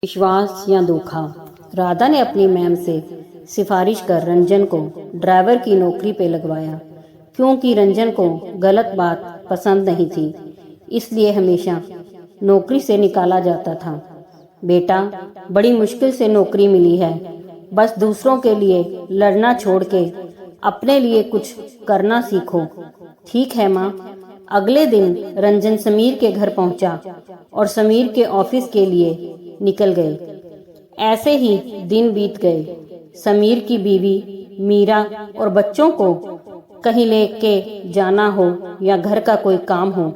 विश्वास या धोखा। राधा ने अपनी मैम से सिफारिश कर रंजन को ड्राइवर की नौकरी पे लगवाया, क्योंकि रंजन को गलत बात पसंद नहीं थी, इसलिए हमेशा नौकरी से निकाला जाता था। बेटा, बड़ी मुश्किल से नौकरी मिली है, बस दूसरों के लिए लड़ना छोड़ के अपने लिए कुछ करना सीखो। ठीक है माँ। अगले दिन रंजन समीर के घर पहुंचा और समीर के ऑफिस के लिए निकल गए। ऐसे ही दिन बीत गए। समीर की बीवी मीरा और बच्चों को कहीं लेके जाना हो या घर का कोई काम हो,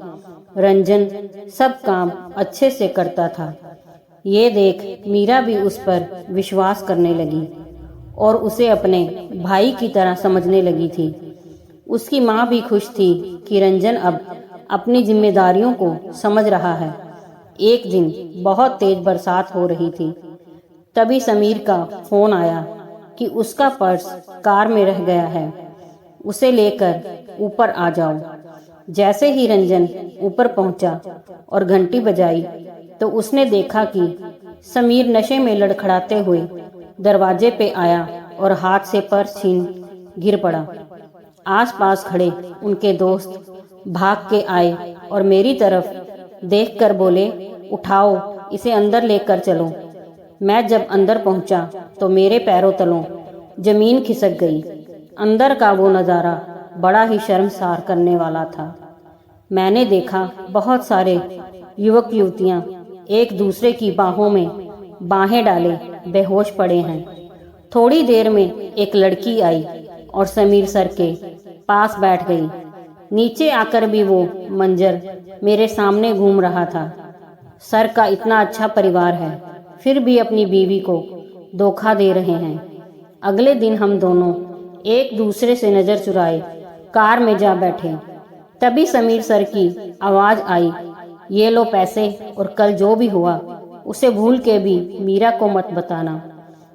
रंजन सब काम अच्छे से करता था। ये देख मीरा भी उस पर विश्वास करने लगी और उसे अपने भाई की तरह समझने लगी थी। उसकी माँ भी खुश थी कि रंजन अब अपनी जिम्मेदारियों को समझ रहा है। एक दिन बहुत तेज बरसात हो रही थी। तभी समीर का फोन आया कि उसका पर्स कार में रह गया है, उसे लेकर ऊपर आ जाओ। जैसे ही रंजन ऊपर पहुंचा और घंटी बजाई तो उसने देखा कि समीर नशे में लड़खड़ाते हुए दरवाजे पे आया और हाथ से पर्स छीन गिर पड़ा। आसपास खड़े उनके दोस्त भाग के आए और मेरी तरफ देखकर बोले, उठाओ, इसे अंदर लेकर चलो। मैं जब अंदर पहुंचा तो मेरे पैरों तलों जमीन खिसक गई। अंदर का वो नज़ारा बड़ा ही शर्मसार करने वाला था। मैंने देखा बहुत सारे युवक युवतियां एक दूसरे की बाहों में बाहें डाले बेहोश पड़े हैं। थोड़ी देर में एक लड़की आई और समीर सर के पास बैठ गई। नीचे आकर भी वो मंजर मेरे सामने घूम रहा था। सर का इतना अच्छा परिवार है, फिर भी अपनी बीवी को धोखा दे रहे हैं। अगले दिन हम दोनों एक दूसरे से नजर चुराए कार में जा बैठे। तभी समीर सर की आवाज आई, ये लो पैसे, और कल जो भी हुआ उसे भूल के भी मीरा को मत बताना।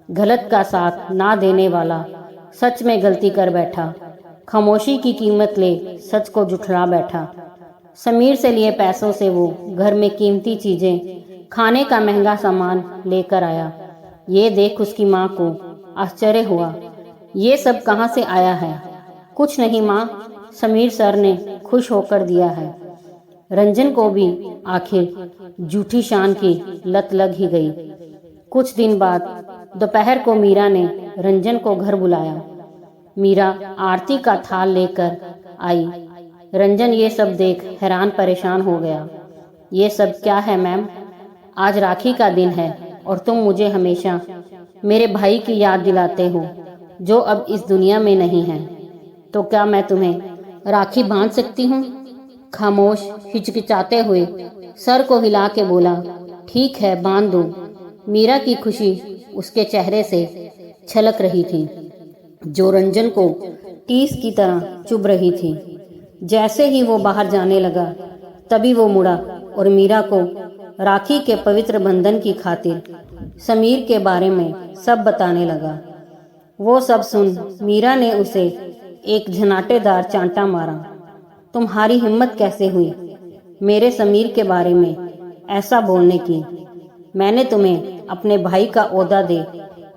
गलत का साथ ना देने वाला सच में गलती कर बैठा, खामोशी की कीमत ले सच को जुठला बैठा। समीर से लिए पैसों से वो घर में कीमती चीजें, खाने का महंगा सामान लेकर आया। ये देख उसकी माँ को आश्चर्य हुआ, ये सब कहाँ से आया है? कुछ नहीं माँ, समीर सर ने खुश होकर दिया है। रंजन को भी आखिर झूठी शान की लत लग ही गई। कुछ दिन बाद दोपहर को मीरा ने रंजन को घर बुलाया। मीरा आरती का थाल लेकर आई। रंजन ये सब देख हैरान परेशान हो गया। ये सब क्या है मैम? आज राखी का दिन है और तुम मुझे हमेशा मेरे भाई की याद दिलाते हो जो अब इस दुनिया में नहीं है। तो क्या मैं तुम्हें राखी बांध सकती हूँ? खामोश हिचकिचाते हुए सर को हिला के बोला, ठीक है बांध दो। मीरा की खुशी उसके चेहरे से छलक रही थी, जो रंजन को टीस की तरह चुभ रही थी। जैसे ही वो बाहर जाने लगा तभी वो मुड़ा और मीरा को राखी के पवित्र बंधन की खातिर समीर के बारे में सब बताने लगा। वो सब सुन मीरा ने उसे एक झनाटेदार चांटा मारा। तुम्हारी हिम्मत कैसे हुई मेरे समीर के बारे में ऐसा बोलने की? मैंने तुम्हें अपने भाई का ओहदा दे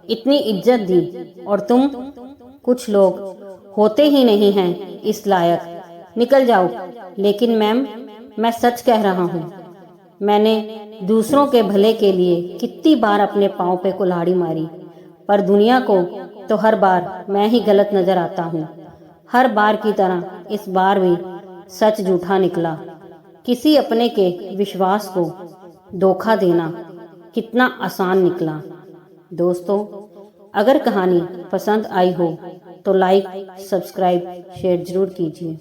इतनी इज्जत दी और तुम, कुछ लोग होते ही नहीं हैं इस लायक। निकल जाओ। लेकिन मैम, मैं सच कह रहा हूँ। मैंने दूसरों के भले के लिए कितनी बार अपने पाँव पे कुल्हाड़ी मारी, पर दुनिया को तो हर बार मैं ही गलत नजर आता हूँ। हर बार की तरह इस बार भी सच झूठा निकला। किसी अपने के विश्वास को धोखा देना कितना आसान निकला। दोस्तों, अगर कहानी पसंद आई हो तो लाइक, सब्सक्राइब, शेयर जरूर कीजिए।